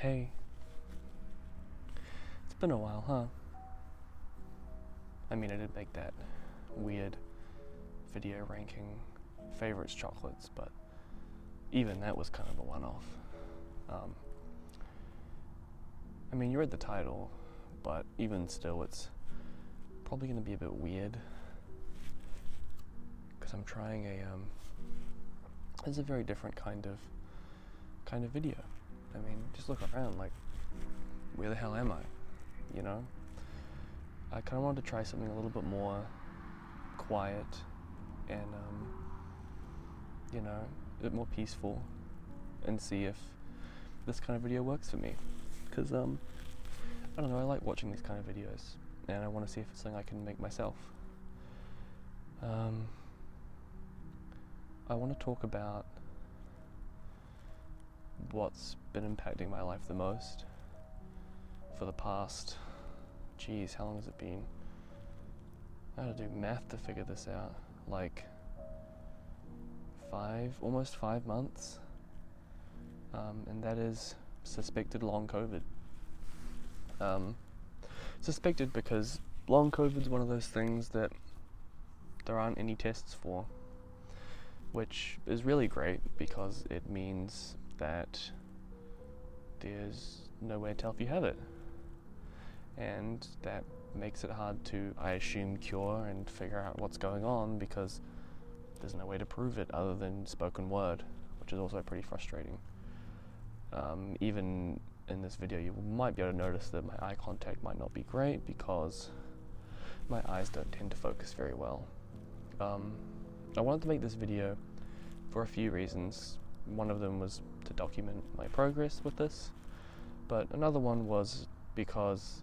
Hey, it's been a while, huh? I mean, I did make that weird video ranking favorites chocolates, but even that was kind of a one-off. I mean, you read the title, but even still, it's probably going to be a bit weird because I'm trying it's a very different kind of video. I mean, just look around, like, where the hell am I? You know? I kind of wanted to try something a little bit more quiet and, a bit more peaceful and see if this kind of video works for me. Because, I don't know, I like watching these kind of videos and I want to see if it's something I can make myself. I want to talk about what's been impacting my life the most for the past, how long has it been? I had to do math to figure this out. Like almost 5 months. And that is suspected long COVID. Suspected because long COVID is one of those things that there aren't any tests for, which is really great because it means that there's no way to tell if you have it. And that makes it hard to, I assume, cure and figure out what's going on because there's no way to prove it other than spoken word, which is also pretty frustrating. Even in this video, you might be able to notice that my eye contact might not be great because my eyes don't tend to focus very well. I wanted to make this video for a few reasons. One of them was to document my progress with this, but another one was because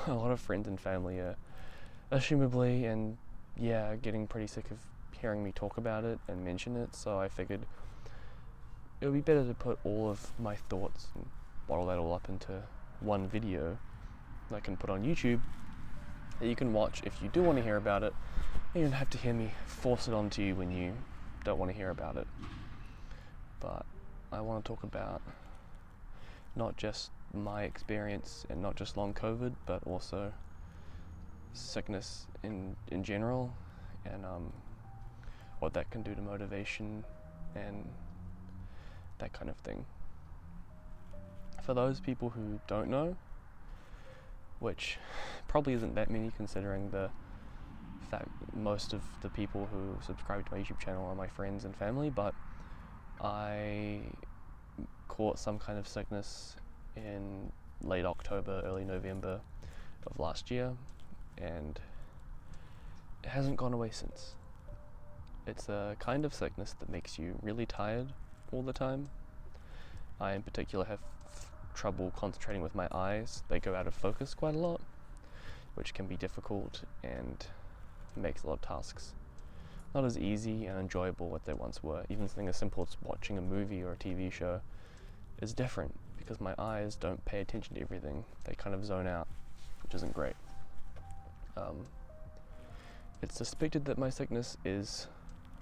a lot of friends and family are assumably and getting pretty sick of hearing me talk about it and mention it, so I figured it would be better to put all of my thoughts and bottle that all up into one video that I can put on YouTube that you can watch if you do want to hear about it. You don't have to hear me force it onto you when you don't want to hear about it. But I want to talk about not just my experience and not just long COVID, but also sickness in general and what that can do to motivation and that kind of thing. For those people who don't know, which probably isn't that many considering the fact most of the people who subscribe to my YouTube channel are my friends and family, but I caught some kind of sickness in late October, early November of last year, and it hasn't gone away since. It's a kind of sickness that makes you really tired all the time. I in particular have trouble concentrating with my eyes. They go out of focus quite a lot, which can be difficult and makes a lot of tasks not as easy and enjoyable as they once were. Even something as simple as watching a movie or a TV show is different because my eyes don't pay attention to everything. They kind of zone out, which isn't great. It's suspected that my sickness is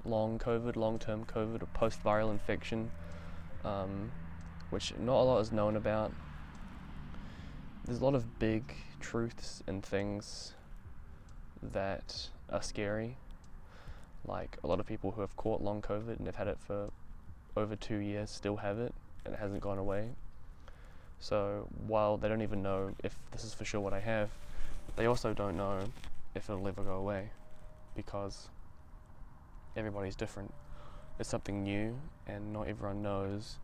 long COVID, long-term COVID, or post-viral infection, which not a lot is known about. There's a lot of big truths and things that are scary. Like a lot of people who have caught long COVID and have had it for over 2 years still have it and it hasn't gone away. So while they don't even know if this is for sure what I have, they also don't know if it'll ever go away because everybody's different. It's something new and not everyone knows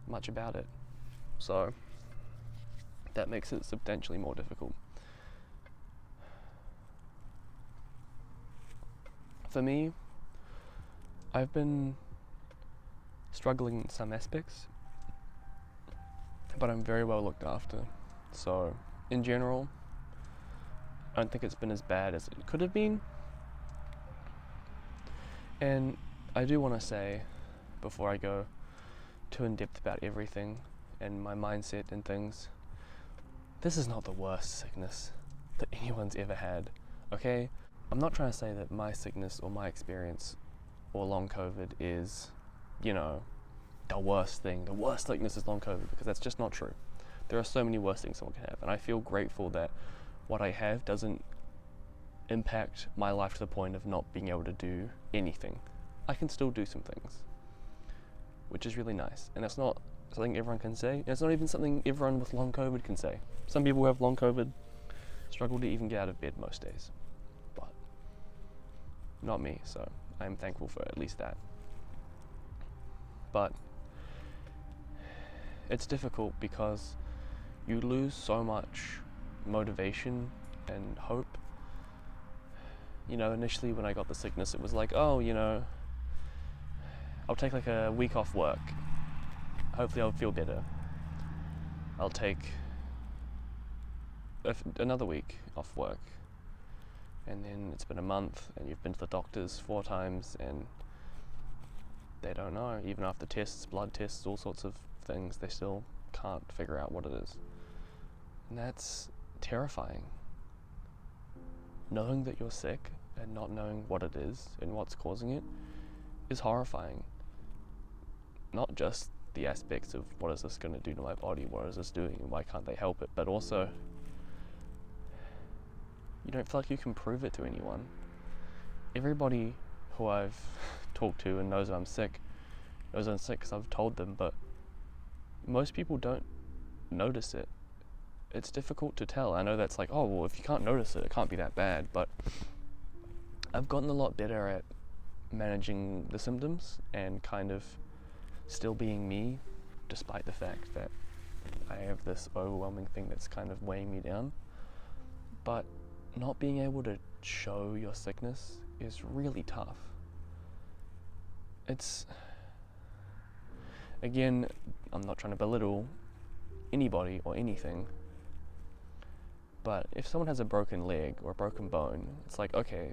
much about it. So that makes it substantially more difficult. For me, I've been struggling in some aspects, but I'm very well looked after. So in general, I don't think it's been as bad as it could have been. And I do want to say, before I go too in depth about everything and my mindset and things, this is not the worst sickness that anyone's ever had, okay? I'm not trying to say that my sickness or my experience or long COVID is, the worst sickness is long COVID, because that's just not true. There are so many worse things someone can have, and I feel grateful that what I have doesn't impact my life to the point of not being able to do anything. I can still do some things, which is really nice, and that's not something everyone can say. It's not even something everyone with long COVID can say. Some people who have long COVID struggle to even get out of bed most days, but not me, so I'm thankful for at least that. But it's difficult because you lose so much motivation and hope. You know, initially when I got the sickness, it was like, oh, you know, I'll take like a week off work. Hopefully I'll feel better. I'll take another week off work. And then it's been a month and you've been to the doctors 4 times and they don't know. Even after tests, blood tests, all sorts of things, they still can't figure out what it is. And that's terrifying. Knowing that you're sick and not knowing what it is and what's causing it is horrifying. Not just the aspects of what is this going to do to my body, what is this doing, and why can't they help it, but also you don't feel like you can prove it to anyone. Everybody who I've talked to and knows I'm sick because I've told them, but most people don't notice it. It's difficult to tell. I know that's like, oh, well, if you can't notice it, it can't be that bad, but I've gotten a lot better at managing the symptoms and kind of still being me, despite the fact that I have this overwhelming thing that's kind of weighing me down. But not being able to show your sickness is really tough. It's, again, I'm not trying to belittle anybody or anything, but if someone has a broken leg or a broken bone, it's like, okay,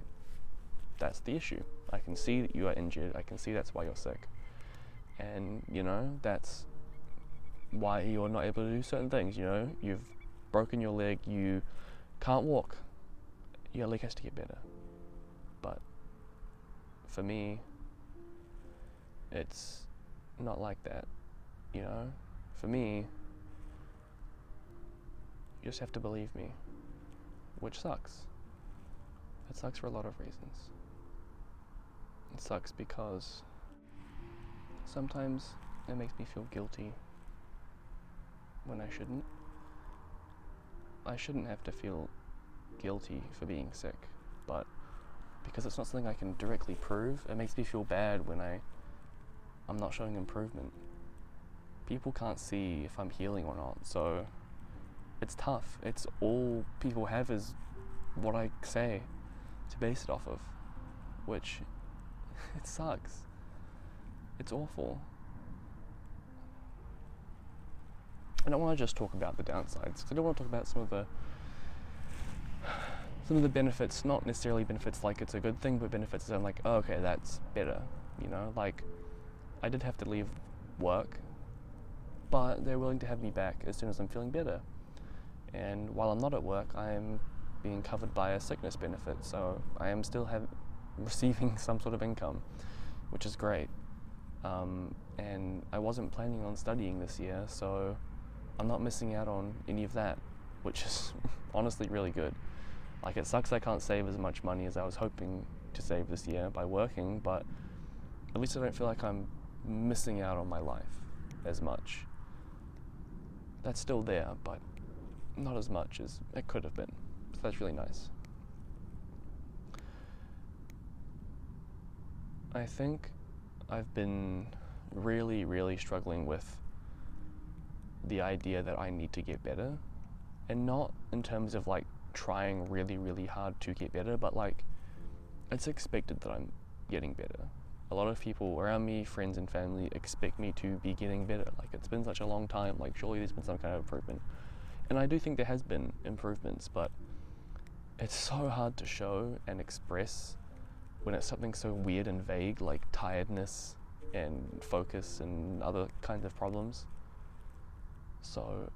that's the issue. I can see that you are injured, I can see that's why you're sick. And, you know, that's why you're not able to do certain things, you know? You've broken your leg, you can't walk. Your leg has to get better. But for me, it's not like that, you know? For me, you just have to believe me, which sucks. It sucks for a lot of reasons. It sucks because sometimes it makes me feel guilty when I shouldn't. I shouldn't have to feel guilty for being sick, but because it's not something I can directly prove, it makes me feel bad when I'm not showing improvement. People can't see if I'm healing or not, so it's tough. It's all people have is what I say to base it off of, which it sucks. It's awful. I don't want to just talk about the downsides, because I don't want to talk about some of the benefits, not necessarily benefits like it's a good thing, but benefits that I'm like, oh, okay, that's better, you know? Like, I did have to leave work, but they're willing to have me back as soon as I'm feeling better. And while I'm not at work, I'm being covered by a sickness benefit, so I am still receiving some sort of income, which is great. And I wasn't planning on studying this year, so I'm not missing out on any of that, which is honestly really good. Like, it sucks I can't save as much money as I was hoping to save this year by working, but at least I don't feel like I'm missing out on my life as much. That's still there, but not as much as it could have been, so that's really nice. I think I've been really, really struggling with the idea that I need to get better, and not in terms of like trying really, really hard to get better, but like it's expected that I'm getting better. A lot of people around me, friends and family, expect me to be getting better. Like, it's been such a long time, like surely there's been some kind of improvement. And I do think there has been improvements, but it's so hard to show and express when it's something so weird and vague, like tiredness and focus and other kinds of problems. So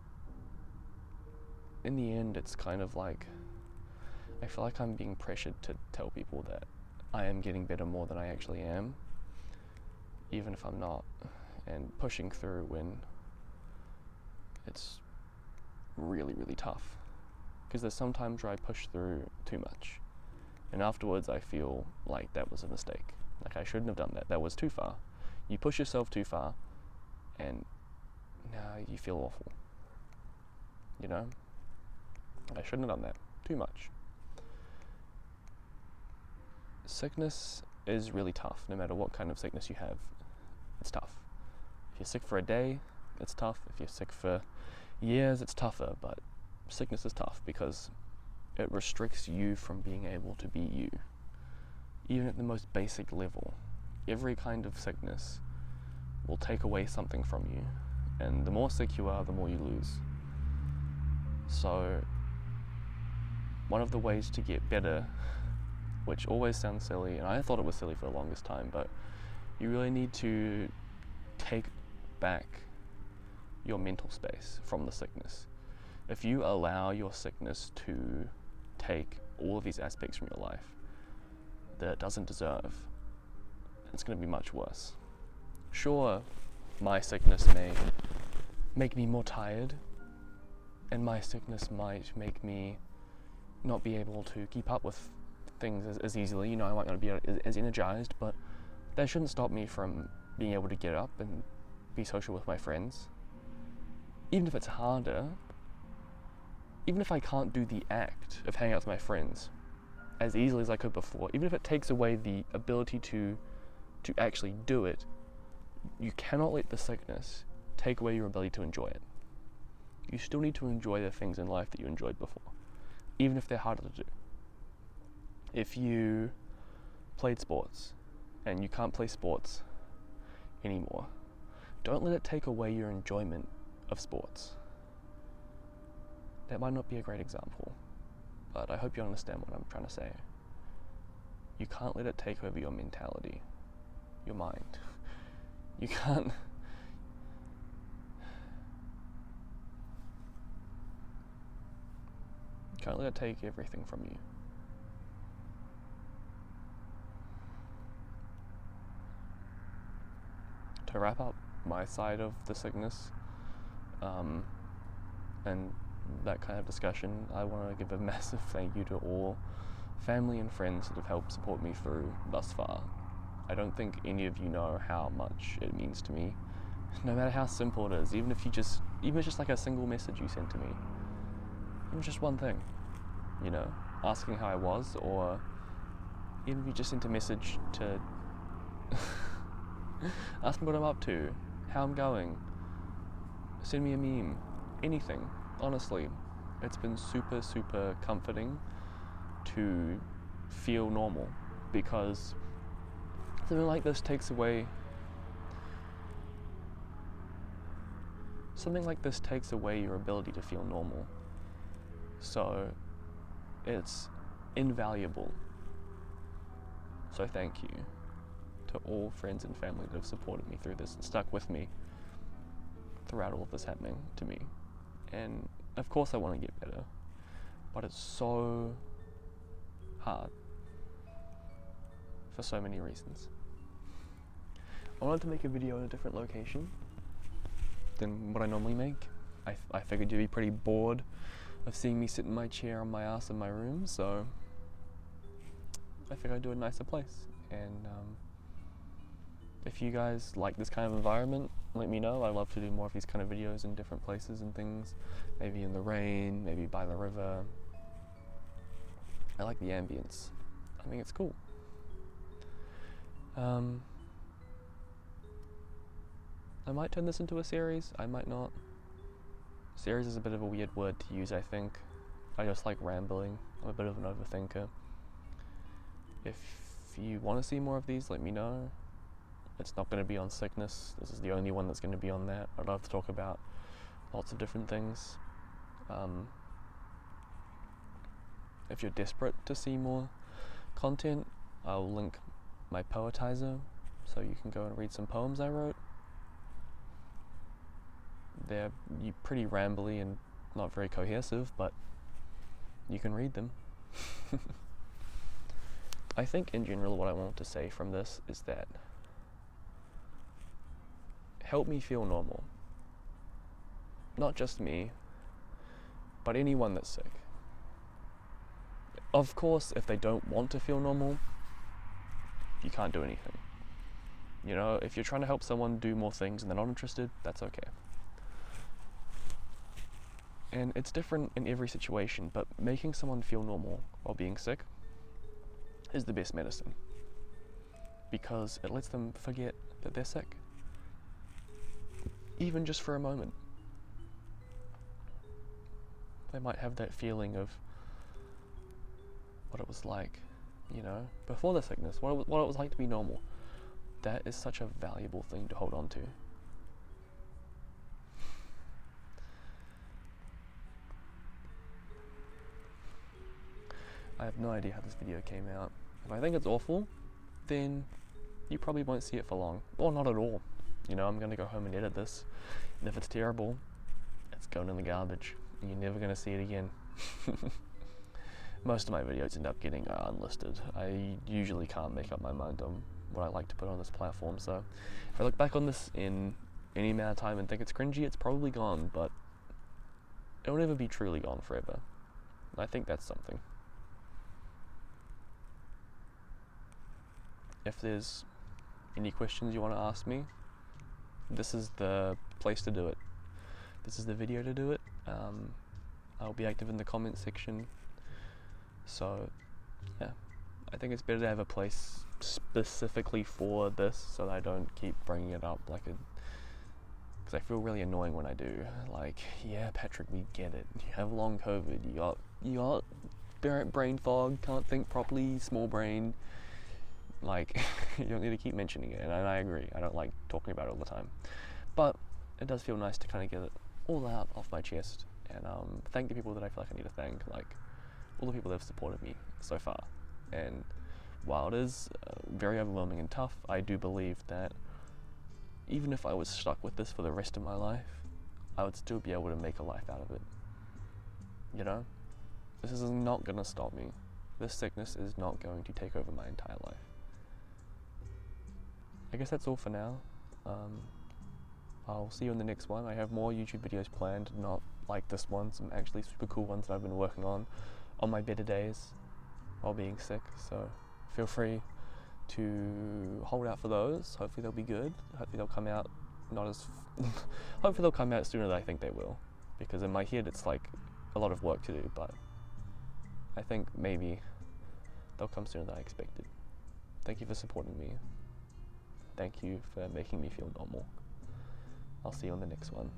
in the end, it's kind of like, I feel like I'm being pressured to tell people that I am getting better more than I actually am, even if I'm not. and pushing through when it's really, really tough. Because there's some times where I push through too much, and afterwards I feel like that was a mistake. Like I shouldn't have done that. That was too far. You push yourself too far, and now you feel awful. You know? I shouldn't have done that. Too much. Sickness is really tough, no matter what kind of sickness you have. It's tough. If you're sick for a day, it's tough. If you're sick for years, it's tougher, but sickness is tough because it restricts you from being able to be you. Even at the most basic level, every kind of sickness will take away something from you, and the more sick you are, the more you lose. So, one of the ways to get better, which always sounds silly, and I thought it was silly for the longest time, but you really need to take back your mental space from the sickness. If you allow your sickness to take all of these aspects from your life that it doesn't deserve, it's going to be much worse. Sure, my sickness may make me more tired, and my sickness might make me not be able to keep up with things as easily. You know, I might not be as energized, but that shouldn't stop me from being able to get up and be social with my friends. Even if it's harder, even if I can't do the act of hanging out with my friends as easily as I could before, even if it takes away the ability to actually do it, you cannot let the sickness take away your ability to enjoy it. You still need to enjoy the things in life that you enjoyed before, even if they're harder to do. If you played sports and you can't play sports anymore, don't let it take away your enjoyment of sports. That might not be a great example, but I hope you understand what I'm trying to say. You can't let it take over your mentality, your mind. You can't let it take everything from you. To wrap up my side of the sickness, and that kind of discussion, I want to give a massive thank you to all family and friends that have helped support me through thus far. I don't think any of you know how much it means to me, no matter how simple it is. Even if it's just like a single message you sent to me, even just one thing, you know, asking how I was, or even if you just sent a message to ask me what I'm up to, how I'm going, send me a meme, anything. Honestly, it's been super, super comforting to feel normal, because something like this takes away your ability to feel normal. So it's invaluable. So thank you to all friends and family that have supported me through this and stuck with me throughout all of this happening to me. And of course I want to get better, but it's so hard for so many reasons. I wanted to make a video in a different location than what I normally make. I figured you'd be pretty bored of seeing me sit in my chair on my ass in my room, so I figured I'd do a nicer place. And if you guys like this kind of environment, let me know. I'd love to do more of these kind of videos in different places and things. Maybe in the rain, maybe by the river. I like the ambience. I think it's cool. I might turn this into a series, I might not. Series is a bit of a weird word to use, I think. I just like rambling. I'm a bit of an overthinker. If you want to see more of these, let me know. It's not going to be on sickness. This is the only one that's going to be on that. I'd love to talk about lots of different things. If you're desperate to see more content, I'll link my Poetizer, so you can go and read some poems I wrote. They're pretty rambly and not very cohesive, but you can read them. I think in general what I want to say from this is that help me feel normal. Not just me, but anyone that's sick. Of course, if they don't want to feel normal, you can't do anything. You know, if you're trying to help someone do more things and they're not interested, that's okay. And it's different in every situation, but making someone feel normal while being sick is the best medicine, because it lets them forget that they're sick, even just for a moment. They might have that feeling of what it was like, you know, before the sickness, what it was like to be normal. That is such a valuable thing to hold on to. I have no idea how this video came out. If I think it's awful, then you probably won't see it for long, or not at all. You know, I'm gonna go home and edit this, and if it's terrible, it's going in the garbage, and you're never gonna see it again. Most of my videos end up getting unlisted. I usually can't make up my mind on what I like to put on this platform, so if I look back on this in any amount of time and think it's cringy, it's probably gone, but it'll never be truly gone forever. And I think that's something. If there's any questions you want to ask me, this is the place to do it. This is the video to do it. I'll be active in the comment section. So, yeah, I think it's better to have a place specifically for this, so that I don't keep bringing it up like because I feel really annoying when I do. Like, yeah, Patrick, we get it. You have long COVID. You got brain fog. Can't think properly. Small brain. Like, you don't need to keep mentioning it, and I agree. I don't like talking about it all the time, but it does feel nice to kind of get it all out off my chest, and thank the people that I feel like I need to thank, like all the people that have supported me so far. And while it is very overwhelming and tough, I do believe that even if I was stuck with this for the rest of my life, I would still be able to make a life out of it. You know? This is not going to stop me. This sickness is not going to take over my entire life. I guess that's all for now. I'll see you in the next one. I have more YouTube videos planned, not like this one, some actually super cool ones that I've been working on my better days while being sick, so feel free to hold out for those. Hopefully they'll be good. Hopefully they'll come out not as hopefully they'll come out sooner than I think they will, because in my head it's like a lot of work to do, but I think maybe they'll come sooner than I expected. Thank you for supporting me. Thank you for making me feel normal. I'll see you on the next one.